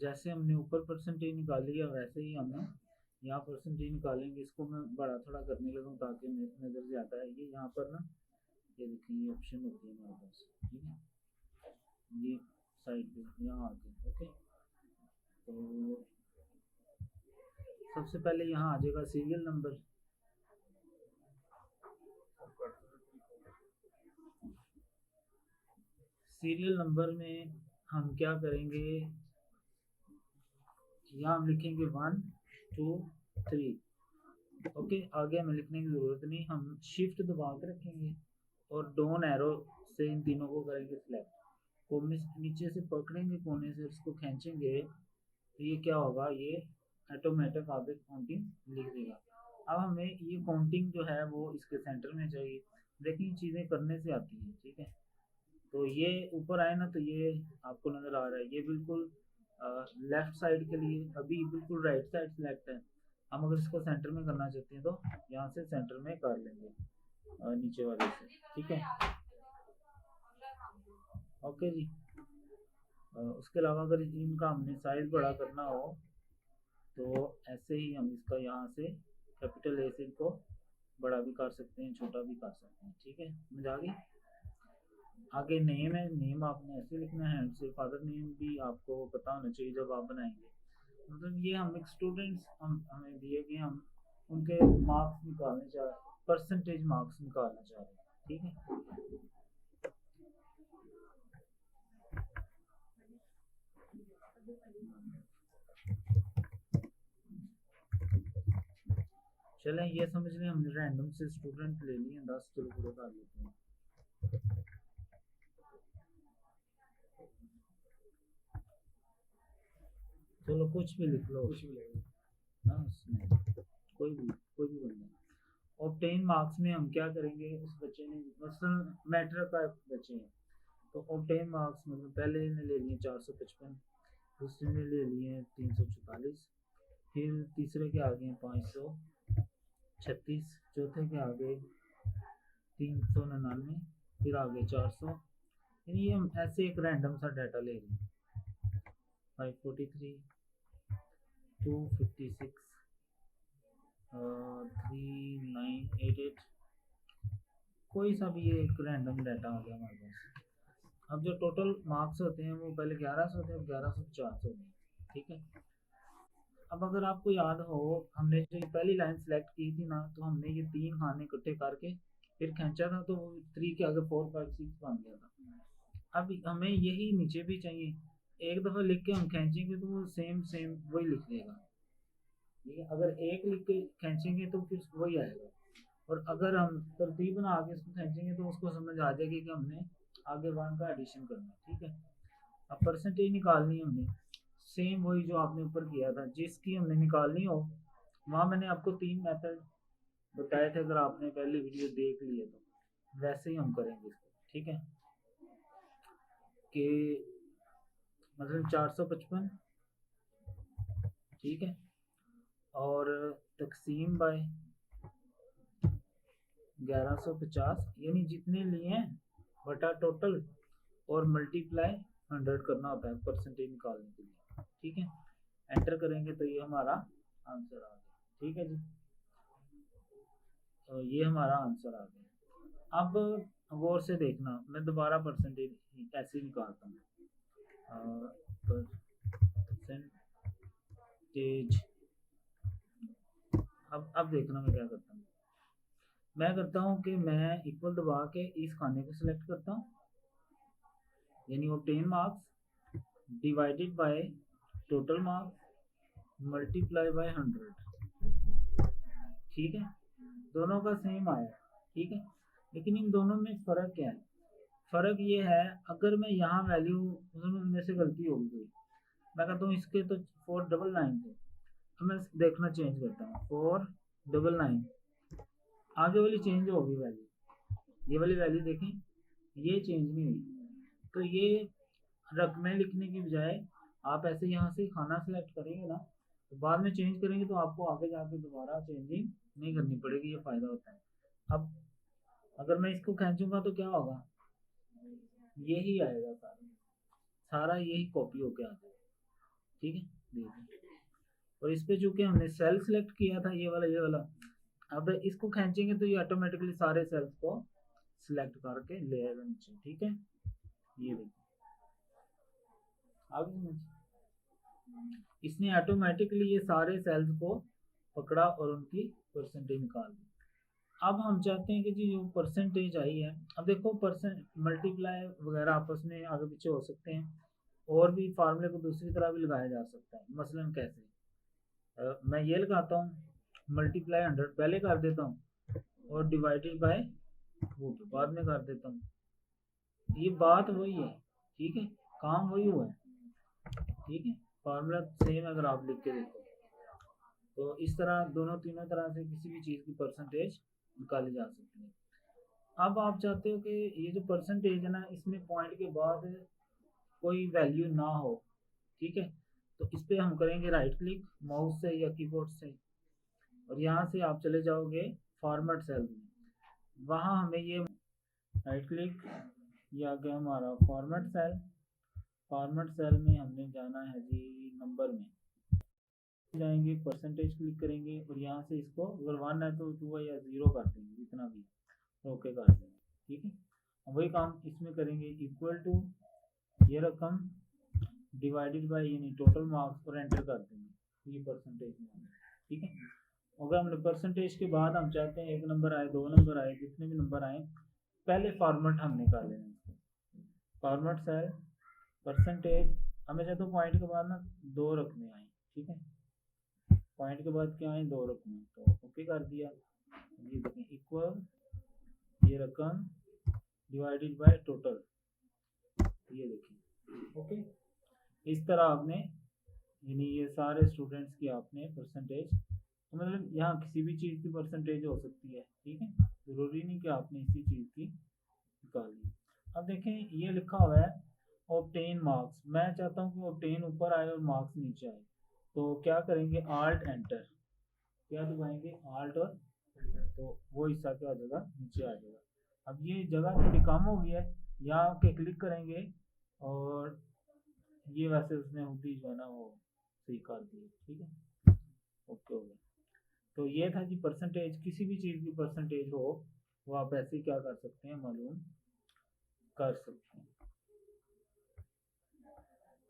जैसे हमने ऊपर परसेंटेज निकाली है वैसे ही हमें यहाँ परसेंटेज निकालेंगे। इसको मैं बड़ा थोड़ा करने लगा हूँ ताकि मेरे नज़र से आता है। ये यहाँ पर ना, ये देखिए ये ऑप्शन होती है हमारे पास, ठीक है, ये साइड पे यहाँ आके ओके। तो सबसे पहले यहाँ आ जाएगा सीरियल नंबर। सीरियल नंबर में हम क्या करेंगे, यहाँ हम लिखेंगे 1 2 3 ओके। आगे हमें लिखने की ज़रूरत नहीं, हम शिफ्ट दबा के रखेंगे और डाउन एरो से इन तीनों को करेंगे सिलेक्ट। को नीचे से पकड़ेंगे कोने से, उसको खींचेंगे तो ये क्या होगा, ये ऑटोमेटिक आगे काउंटिंग लिख देगा। अब हमें ये काउंटिंग जो है वो इसके सेंटर में चाहिए। देखिए चीज़ें करने से आती हैं, ठीक है। तो ये ऊपर आए ना, तो ये आपको नज़र आ रहा है, ये बिल्कुल लेफ्ट साइड के लिए, अभी बिल्कुल राइट साइड सिलेक्ट है। हम अगर इसको सेंटर में करना चाहते हैं तो यहाँ से सेंटर में कर लेंगे नीचे वाले से, ठीक है, ओके जी। उसके अलावा अगर इनका हमने साइज बड़ा करना हो तो ऐसे ही हम इसका यहाँ से कैपिटल ए से इनको बड़ा भी कर सकते हैं, छोटा भी कर सकते हैं, ठीक है, समझ आ गई। आगे नेम है, नेम आपने ऐसे लिखना है, से फादर नेम भी आपको पता होना चाहिए जब आप बनाएंगे। मतलब ये हम एक स्टूडेंट्स हमें दिए गए, हम उनके मार्क्स निकालने चाह रहे, परसेंटेज मार्क्स निकालना चाह रहे हैं, ठीक है। चलें ये समझ लें हमने रैंडम से स्टूडेंट ले लिए 10, चलो पूरे कर लेते हैं। चलो कुछ भी लिख लो, कुछ भी लिख लो ना, उसमें कोई भी बंदा। ऑब्टेन मार्क्स में हम क्या करेंगे, उस बच्चे ने मसलन मैट्रिक का बच्चे हैं तो ऑब्टेन मार्क्स मतलब पहले ने ले लिए 455, दूसरे ने ले लिए 344, फिर तीसरे के आगे हैं 536, चौथे के आगे 399, फिर आगे 400। यानी ये हम ऐसे एक रैंडम सा डाटा ले रहे हैं। 543, 256, 3988, कोई सा भी ये एक रैंडम डाटा आ गया हमारे पास। अब जो टोटल मार्क्स होते हैं वो पहले 1100 होते हैं, 1150 होते हैं, ठीक है। अब अगर आपको याद हो, हमने जो पहली लाइन सेलेक्ट की थी ना, तो हमने ये 3 खाने इकट्ठे करके फिर खींचा था, तो 3 के आगे 4 5 6 बन गया था। अब हमें यही नीचे भी चाहिए, एक दफ़ा लिख के हम खींचेंगे तो वो सेम सेम वही लिख देगा, ठीक है। अगर एक लिख के खींचेंगे तो फिर वही आएगा, और अगर हम तरतीब बना के इसको खींचेंगे तो उसको समझ आ जाएगी कि हमने आगे 1 का एडिशन करना है, ठीक है। अब परसेंटेज निकालनी है हमने, सेम वही जो आपने ऊपर किया था, जिसकी हमने निकालनी हो वहाँ मैंने आपको 3 मेथड बताए थे, अगर आपने पहली वीडियो देख ली है तो वैसे ही हम करेंगे इसको, ठीक है। कि मतलब 455, ठीक है, और तकसीम बाय 1150, यानी जितने लिए हैं बटा टोटल, और मल्टीप्लाई 100 करना होता है परसेंटेज निकालने के लिए, ठीक है। एंटर करेंगे तो ये हमारा आंसर आ गया, ठीक है जी। तो ये हमारा आंसर आ गया। अब गौर से देखना, मैं दोबारा परसेंटेज ऐसे निकालता हूँ, परसेंटेज। अब देखना मैं क्या करता हूँ, मैं करता हूँ कि मैं इक्वल दबा के इस खाने को सिलेक्ट करता हूँ, यानी obtain marks divided by total marks multiply by 100, ठीक है। दोनों का सेम आया, ठीक है, लेकिन इन दोनों में फ़र्क क्या है, फ़र्क ये है, अगर मैं यहाँ वैल्यू में से गलती हो गई, मैं कहता हूँ इसके तो 499 थे, अब मैं देखना चेंज करता हूँ 499, आगे वाली चेंज होगी वैल्यू, ये वाली वैल्यू देखें ये चेंज नहीं हुई। तो ये रकमें लिखने की बजाय आप ऐसे यहाँ से खाना सेलेक्ट करेंगे ना, तो बाद में चेंज करेंगे तो आपको आगे जाके दोबारा चेंजिंग नहीं करनी पड़ेगी, ये फ़ायदा होता है। अब अगर मैं इसको खींचूंगा तो क्या होगा, यही आएगा, सारा यही कॉपी होके आ जाएगा, ठीक है, देखिए। और इस पे चूंकि हमने सेल सेलेक्ट किया था, ये वाला, अब इसको खींचेंगे तो ये ऑटोमेटिकली सारे सेल्स को सिलेक्ट करके ले आएगा नीचे। ठीक है, ये देखिए आगे समझ, इसने ऑटोमेटिकली ये सारे सेल्स को पकड़ा और उनकी परसेंटेज निकाल दी। अब हम चाहते हैं कि जी जो परसेंटेज आई है, अब देखो परसेंट मल्टीप्लाई वगैरह आपस में आगे पीछे हो सकते हैं, और भी फार्मूले को दूसरी तरह भी लगाया जा सकता है। मसलन कैसे, मैं ये लगाता हूँ मल्टीप्लाई 100 पहले कर देता हूँ और डिवाइडेड बाय वो बाद में कर देता हूँ। ये बात वही है, ठीक है, काम वही हुआ है, ठीक है, फार्मूला सेम अगर आप लिख के देखो तो इस तरह दोनों तीनों तरह से किसी भी चीज़ की परसेंटेज निकाली जा सकती है। अब आप चाहते हो कि ये जो परसेंटेज है ना, इसमें पॉइंट के बाद कोई वैल्यू ना हो, ठीक है, तो इस पर हम करेंगे राइट क्लिक माउस से या कीबोर्ड से, और यहाँ से आप चले जाओगे फॉर्मेट सेल में, वहाँ हमें ये राइट क्लिक, ये आ गया हमारा फॉर्मेट सेल। फॉर्मेट सेल में हमने जाना है जी नंबर में, जाएंगे परसेंटेज क्लिक करेंगे और यहाँ से इसको अगर 1 है तो 2 है या 0 कर देंगे, जितना भी ओके कर देंगे। ठीक है, वही काम इसमें करेंगे, इक्वल टू ये रकम डिवाइडेड बाय यानी टोटल मार्क्स पर एंटर कर देंगे, ये परसेंटेज में। ठीक है, अगर हमने परसेंटेज के बाद हम चाहते हैं 1 नंबर आए 2 नंबर आए जितने भी नंबर आए, पहले फॉर्मेट हम निकाल लेंगे, फॉर्मेट सेल परसेंटेज, हमें चाहते हो पॉइंट के बाद ना 2 रकमें आए, ठीक है, पॉइंट के बाद क्या आए 2 रकमें, तो ओके कर दिया। ये देखें इक्वल ये रकम डिवाइडेड बाय टोटल, ये देखिए ओके। इस तरह आपने यानी ये सारे स्टूडेंट्स की आपने परसेंटेज, तो मतलब यहाँ किसी भी चीज़ की परसेंटेज हो सकती है, ठीक है, ज़रूरी नहीं कि आपने इसी चीज़ की निकालनी। अब देखें ये लिखा हुआ है ऑब्टेन मार्क्स, मैं चाहता हूँ कि ऑब्टेन ऊपर आए और मार्क्स नीचे आए, तो क्या करेंगे आल्ट एंटर, क्या दबाएंगे आल्ट, और तो वो हिस्सा क्या हो जाएगा नीचे आ जाएगा। अब ये जगह थोड़ी कम हो गई है, यहाँ के क्लिक करेंगे और ये वैसे उसने होती जो है ना वो सही कर दी, ठीक है, ओके हो गया। तो ये था कि परसेंटेज, किसी भी चीज़ की परसेंटेज हो वो आप ऐसे क्या कर सकते हैं मालूम कर सकते हैं।